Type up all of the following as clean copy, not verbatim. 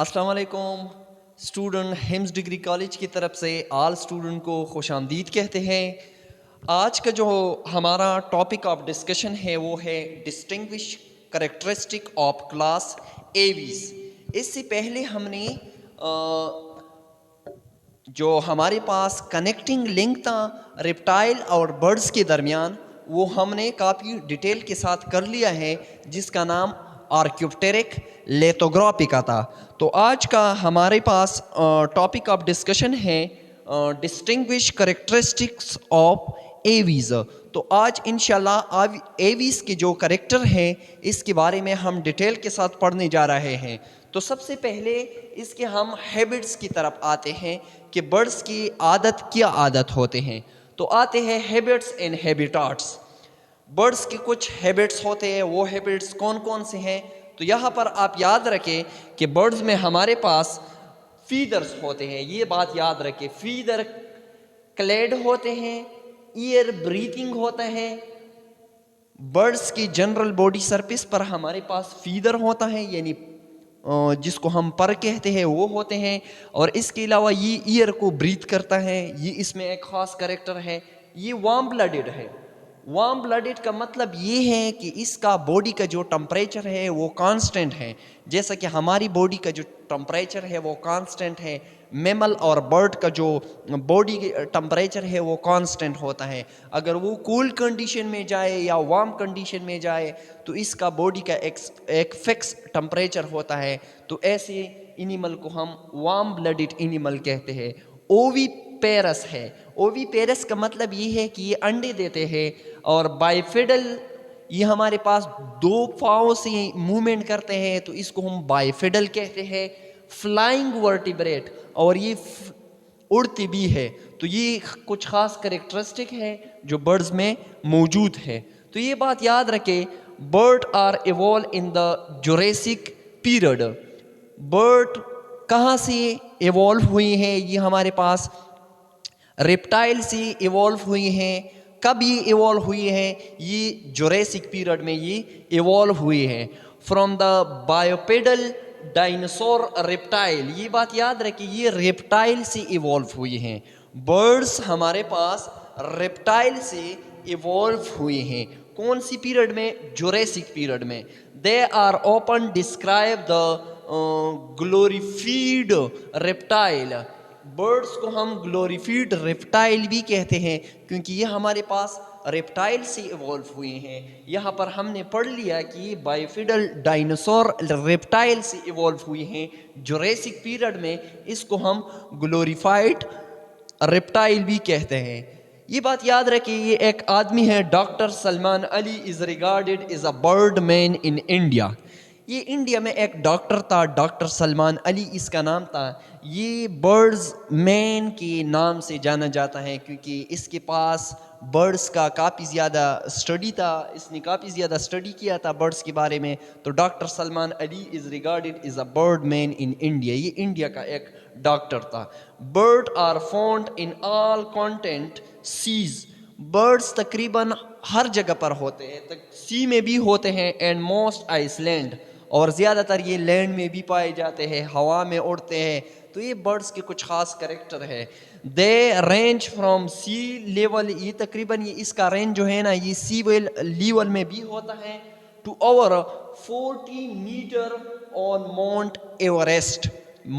السلام علیکم student ہیمز degree college کی طرف سے آل اسٹوڈنٹ کو خوش آمدید کہتے ہیں۔ آج کا جو ہمارا ٹاپک آف ڈسکشن ہے وہ ہے ڈسٹنگوش کریکٹرسٹک آف کلاس ایویز۔ اس سے پہلے ہم نے جو ہمارے پاس کنیکٹنگ لنک تھا ریپٹائل اور برڈز کے درمیان وہ ہم نے کافی ڈیٹیل کے ساتھ کر لیا ہے، جس کا نام آرکیوپٹیرک لیتھوگرافی کا تھا۔ تو آج کا ہمارے پاس ٹاپک آف ڈسکشن ہے ڈسٹنگوش کریکٹرسٹکس آف ایویز۔ تو آج انشاءاللہ ایویز کے جو کریکٹر ہیں اس کے بارے میں ہم ڈیٹیل کے ساتھ پڑھنے جا رہے ہیں۔ تو سب سے پہلے اس کے ہم ہیبٹس کی طرف آتے ہیں کہ برڈز کی کیا عادت ہوتے ہیں۔ تو آتے ہیں ہیبٹس اینڈ ہیبیٹاٹس۔ برڈز کی کچھ ہیبٹس ہوتے ہیں، وہ ہیبٹس کون کون سے ہیں؟ تو یہاں پر آپ یاد رکھیں کہ برڈز میں ہمارے پاس فیدرز ہوتے ہیں، یہ بات یاد رکھیں، فیدر کلیڈ ہوتے ہیں، ایئر بریتھنگ ہوتا ہے۔ برڈز کی جنرل باڈی سرفیس پر ہمارے پاس فیدر ہوتا ہے، یعنی جس کو ہم پر کہتے ہیں وہ ہوتے ہیں، اور اس کے علاوہ یہ ایئر کو بریتھ کرتا ہے، یہ اس میں ایک خاص کریکٹر ہے۔ یہ وارم بلڈڈ ہے۔ وارم بلڈڈ کا مطلب یہ ہے کہ اس کا باڈی کا جو ٹمپریچر ہے وہ کانسٹنٹ ہے، جیسا کہ ہماری باڈی کا جو ٹمپریچر ہے وہ کانسٹنٹ ہے۔ میمل اور برڈ کا جو باڈی ٹمپریچر ہے وہ کانسٹنٹ ہوتا ہے۔ اگر وہ کول کنڈیشن میں جائے یا وارم کنڈیشن میں جائے تو اس کا باڈی کا ایک فکس ٹمپریچر ہوتا ہے۔ تو ایسے اینیمل کو ہم وارم بلڈڈ اینیمل کہتے ہیں۔ اووی پیرس ہے۔ اووی پیرس کا مطلب یہ ہے کہ یہ انڈے دیتے ہیں، اور بائیفیڈل یہ ہمارے پاس دو پاؤں سے موومنٹ کرتے ہیں، تو اس کو ہم بائیفیڈل کہتے ہیں۔ فلائنگ ورٹیبریٹ، اور یہ اڑتی بھی ہے۔ تو یہ کچھ خاص کریکٹرسٹک ہے جو برڈز میں موجود ہے۔ تو یہ بات یاد رکھیں، bird are evolve in the Jurassic period. Bird کہاں سے ایوالو ہوئی ہیں؟ یہ ہمارے پاس ریپٹائل سے ایوالو ہوئی ہیں۔ کب یہ ایوالو ہوئی ہیں؟ یہ جوریسک پیریڈ میں یہ ایوالو ہوئی ہیں۔ فرام دا بائیوپیڈل ڈائناسور ریپٹائل، یہ بات یاد رکھیں، یہ ریپٹائل سے ایوالو ہوئی ہیں۔ برڈز ہمارے پاس ریپٹائل سے ایوالو ہوئی ہیں۔ کون سی پیریڈ میں؟ جوریسک پیریڈ میں۔ They are often describe the glorified reptile. Birds کو ہم گلوریفائڈ ریپٹائل بھی کہتے ہیں، کیونکہ یہ ہمارے پاس ریپٹائل سے ایوالو ہوئے ہیں۔ یہاں پر ہم نے پڑھ لیا کہ یہ بائیفیڈل ڈائناسور ریپٹائل سے ایوالو ہوئی ہیں جوریسک پیریڈ میں، اس کو ہم گلوریفائڈ ریپٹائل بھی کہتے ہیں۔ یہ بات یاد رکھیں، یہ ایک آدمی ہے doctor Salman Ali is regarded as a bird man in India. یہ انڈیا میں ایک ڈاکٹر تھا، ڈاکٹر سلمان علی اس کا نام تھا۔ یہ برڈز مین کے نام سے جانا جاتا ہے کیونکہ اس کے پاس برڈز کا کافی زیادہ اسٹڈی تھا، اس نے کافی زیادہ اسٹڈی کیا تھا برڈز کے بارے میں۔ تو doctor Salman Ali is regarded as a bird man in India, یہ انڈیا کا ایک ڈاکٹر تھا۔ Bird are found in all continents. Birds تقریباً ہر جگہ پر ہوتے ہیں، سی میں بھی ہوتے ہیں، اینڈ موسٹ آئس لینڈ، اور زیادہ تر یہ لینڈ میں بھی پائے جاتے ہیں، ہوا میں اڑتے ہیں۔ تو یہ برڈز کے کچھ خاص کریکٹر ہے۔ دے رینج فرام سی لیول، یہ تقریباً یہ اس کا رینج جو ہے نا یہ سی لیول میں بھی ہوتا ہے، to over 40 metre on Mount Everest.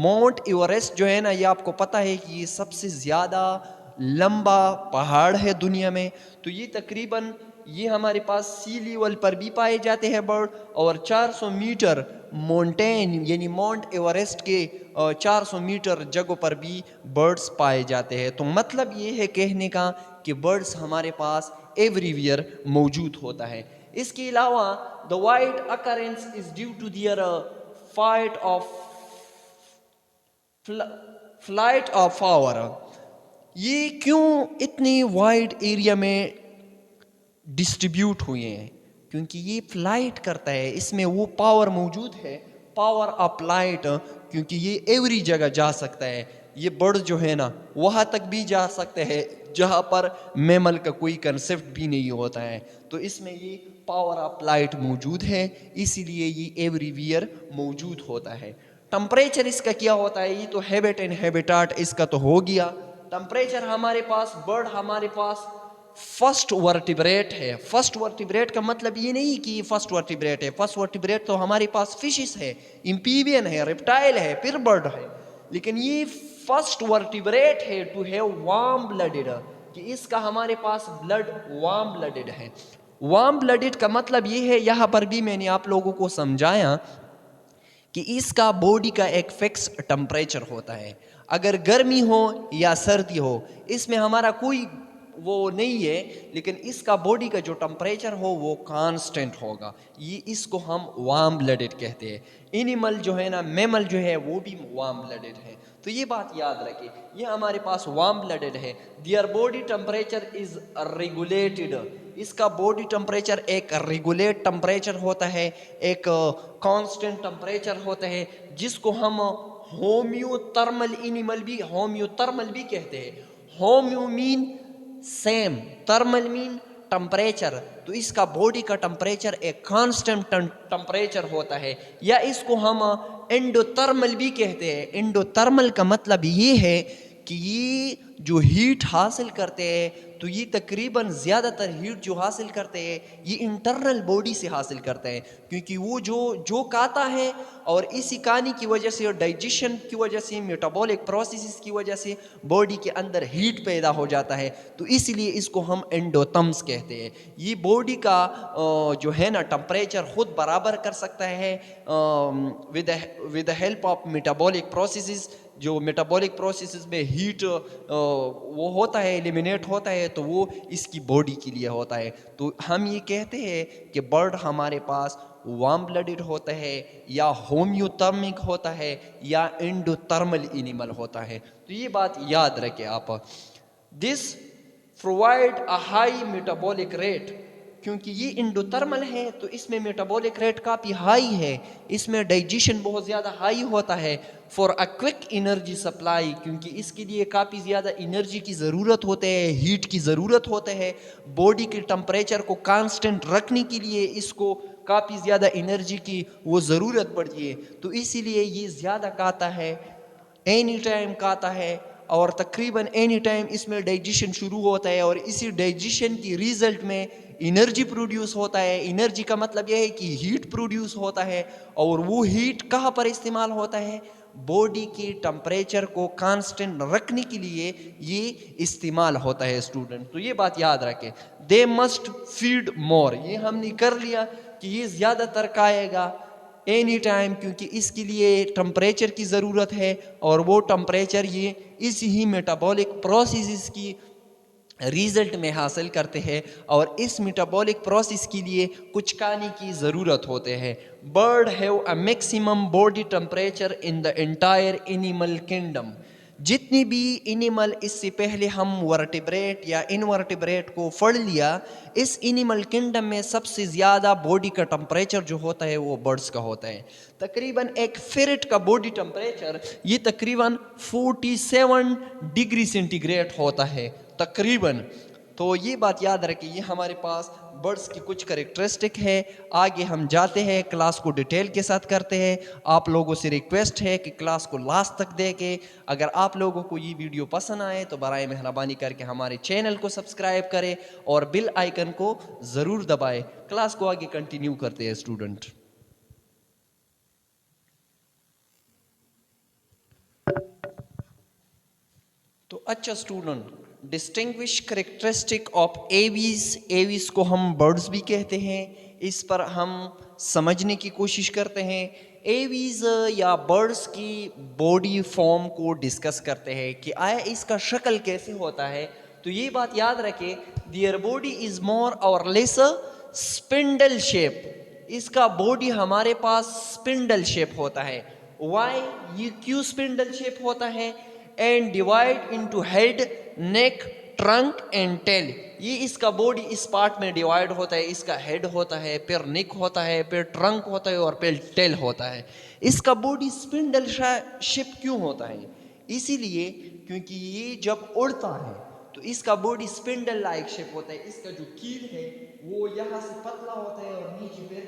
Mount Everest جو ہے نا یہ آپ کو پتہ ہے کہ یہ سب سے زیادہ لمبا پہاڑ ہے دنیا میں۔ تو یہ تقریباً یہ ہمارے پاس سی لیول پر بھی پائے جاتے ہیں برڈ، اور 400 میٹر مونٹین یعنی ماؤنٹ ایوریسٹ کے 400 میٹر جگہوں پر بھی برڈز پائے جاتے ہیں۔ تو مطلب یہ ہے کہنے کا کہ برڈز ہمارے پاس ایوری ویئر موجود ہوتا ہے۔ اس کے علاوہ the wide occurrence is due to their flight of power۔ یہ کیوں اتنی وائڈ ایریا میں ڈسٹریبیوٹ ہوئے ہیں؟ کیونکہ یہ فلائٹ کرتا ہے، اس میں وہ پاور موجود ہے، پاور آف لائٹ، کیونکہ یہ ایوری جگہ جا سکتا ہے۔ یہ برڈ جو ہے نا وہاں تک بھی جا سکتے ہیں جہاں پر میمل کا کوئی کنسیپٹ بھی نہیں ہوتا ہے۔ تو اس میں یہ پاور آف لائٹ موجود ہے، اسی لیے یہ ایوری ویئر موجود ہوتا ہے۔ ٹمپریچر اس کا کیا ہوتا ہے؟ یہ تو ہیبٹ اینڈ ہیبیٹاٹ اس کا تو ہو گیا. ٹمپریچر ہمارے پاس برڈ ہمارے پاس فرسٹ ورٹیبریٹ ہے. فرسٹ ورٹیبریٹ کا مطلب یہ نہیں کہ یہ فرسٹ ورٹیبریٹ ہے. فرسٹ ورٹیبریٹ تو ہمارے پاس فشز ہے, امپیبین ہے, ریپٹائل ہے, پھر برڈ ہے. لیکن یہ فرسٹ ورٹیبریٹ ہے ٹو ہیو وارم بلڈڈ, کہ اس کا ہمارے پاس بلڈ وارم بلڈڈ ہے. وارم بلڈڈ کا مطلب یہ ہے, یہاں پر بھی میں نے آپ لوگوں کو سمجھایا کہ اس کا باڈی کا ایک فکس ٹمپریچر ہوتا ہے. اگر گرمی ہو یا سردی ہو اس میں ہمارا کوئی وہ نہیں ہے, لیکن اس کا باڈی کا جو ٹمپریچر ہو وہ کانسٹنٹ ہوگا. یہ اس کو ہم وارم بلڈڈ کہتے ہیں. اینیمل جو ہے نا, میمل جو ہے وہ بھی وارم بلڈڈ ہے. تو یہ بات یاد رکھیں, یہ ہمارے پاس وارم بلڈڈ ہے. Their body temperature is regulated. اس کا باڈی ٹمپریچر ایک ریگولیٹ ٹمپریچر ہوتا ہے, ایک کانسٹنٹ ٹمپریچر ہوتا ہے, جس کو ہم ہومیو ترمل اینیمل بھی ہومیو ترمل بھی کہتے ہیں. ہومیو مین سیم, ترمل مین ٹمپریچر. تو اس کا باڈی کا ٹمپریچر ایک کانسٹنٹ ٹمپریچر ہوتا ہے. یا اس کو ہم انڈو ترمل بھی کہتے ہیں. انڈو ترمل کا مطلب یہ ہے کہ یہ جو ہیٹ حاصل کرتے ہیں تو یہ تقریباً زیادہ تر ہیٹ جو حاصل کرتے ہیں یہ انٹرنل باڈی سے حاصل کرتے ہیں, کیونکہ وہ جو کھاتا ہے اور اسی کھانے کی وجہ سے اور ڈائجیشن کی وجہ سے, میٹابولک پروسیسز کی وجہ سے باڈی کے اندر ہیٹ پیدا ہو جاتا ہے. تو اس لیے اس کو ہم انڈوتمس کہتے ہیں. یہ باڈی کا جو ہے نا ٹمپریچر خود برابر کر سکتا ہے with the help of metabolic processes. جو میٹابولک پروسیسز میں ہیٹ وہ ہوتا ہے, ایلیمینیٹ ہوتا ہے, تو وہ اس کی باڈی کے لیے ہوتا ہے. تو ہم یہ کہتے ہیں کہ برڈ ہمارے پاس وارم بلڈڈ ہوتا ہے, یا ہومیو ترمک ہوتا ہے, یا انڈو ترمل اینیمل ہوتا ہے. تو یہ بات یاد رکھیں آپ. This provide a high metabolic rate, کیونکہ یہ انڈوترمل ہے تو اس میں میٹابولک ریٹ کافی ہائی ہے, اس میں ڈائجیشن بہت زیادہ ہائی ہوتا ہے. For a quick energy supply, کیونکہ اس کے لیے کافی زیادہ انرجی کی ضرورت ہوتے ہے, ہیٹ کی ضرورت ہوتے ہے. باڈی کے ٹمپریچر کو کانسٹنٹ رکھنے کے لیے اس کو کافی زیادہ انرجی کی وہ ضرورت پڑتی ہے. تو اسی لیے یہ زیادہ کھاتا ہے, اینی ٹائم کھاتا ہے, اور تقریباً اینی ٹائم اس میں ڈائجیشن شروع ہوتا ہے, اور اسی ڈائجیشن کی ریزلٹ میں انرجی پروڈیوس ہوتا ہے. انرجی کا مطلب یہ ہے کہ ہیٹ پروڈیوس ہوتا ہے, اور وہ ہیٹ کہاں پر استعمال ہوتا ہے؟ باڈی کی ٹمپریچر کو کانسٹنٹ رکھنے کے لیے یہ استعمال ہوتا ہے اسٹوڈنٹ. تو یہ بات یاد رکھیں. دے مسٹ فیڈ مور, یہ ہم نے کر لیا کہ یہ زیادہ تر کھائے گا اینی ٹائم, کیونکہ اس کے لیے ٹمپریچر کی ضرورت ہے, اور وہ ٹمپریچر یہ اسی ہی میٹابولک پروسیسز کی ریزلٹ میں حاصل کرتے ہیں, اور اس میٹابولک پروسیس کے لیے کچھ کھانے کی ضرورت ہوتے ہیں. Bird have a maximum body temperature in the entire animal kingdom. جتنی بھی اینیمل, اس سے پہلے ہم ورٹیبریٹ یا انورٹیبریٹ کو پڑھ لیا, اس اینیمل کنگڈم میں سب سے زیادہ باڈی کا ٹمپریچر جو ہوتا ہے وہ برڈز کا ہوتا ہے. تقریباً ایک فیرٹ کا باڈی ٹمپریچر یہ تقریباً 47 ڈگری سینٹی گریڈ ہوتا ہے تقریباً. تو یہ بات یاد رکھیں, یہ ہمارے پاس برڈز کی کچھ کریکٹرسٹک ہے. آگے ہم جاتے ہیں, کلاس کو ڈیٹیل کے ساتھ کرتے ہیں. آپ لوگوں سے ریکویسٹ ہے کہ کلاس کو لاسٹ تک دیکھیں. اگر آپ لوگوں کو یہ ویڈیو پسند آئے تو برائے مہربانی کر کے ہمارے چینل کو سبسکرائب کریں اور بیل آئیکن کو ضرور دبائیں. کلاس کو آگے کنٹینیو کرتے ہیں اسٹوڈنٹ. تو اچھا اسٹوڈنٹ, ڈسٹنگوش کریکٹرسٹک آف ایویز. ایویز کو ہم برڈز بھی کہتے ہیں, اس پر ہم سمجھنے کی کوشش کرتے ہیں. ایویز یا برڈز کی باڈی فارم کو ڈسکس کرتے ہیں کہ آیا اس کا شکل کیسے ہوتا ہے. تو یہ بات یاد رکھیں, دیئر باڈی از مور اور لیس اسپنڈل شیپ. اس کا باڈی ہمارے پاس اسپنڈل شیپ ہوتا ہے. وائی, یہ کیوں اسپنڈل شیپ ہوتا ہے؟ And divide into head, neck, trunk and tail. یہ اس کا باڈی اس پارٹ میں ڈیوائڈ ہوتا ہے. اس کا ہیڈ ہوتا ہے, پھر نیک ہوتا ہے, پھر ٹرنک ہوتا ہے, اور پھر ٹیل ہوتا ہے. اس کا باڈی اسپنڈل شیپ کیوں ہوتا ہے؟ اسی لیے کیونکہ یہ جب اڑتا ہے تو اس کا باڈی اسپنڈل لائک شیپ ہوتا ہے. اس کا جو کیل ہے وہ یہاں سے پتلا ہوتا ہے اور نیچے پھر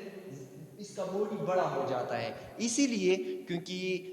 اس کا باڈی بڑا ہو جاتا ہے. اسی لیے کیونکہ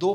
2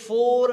4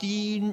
3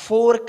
4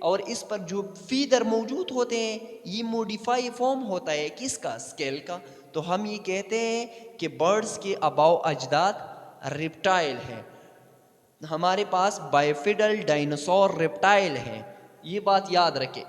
اور اس پر جو فیدر موجود ہوتے ہیں یہ موڈیفائی فارم ہوتا ہے کس کا؟ اسکیل کا. تو ہم یہ کہتے ہیں کہ برڈز کے آباؤ اجداد ریپٹائل ہیں. ہمارے پاس بائیفیڈل ڈائنوسور ریپٹائل ہیں. یہ بات یاد رکھیں.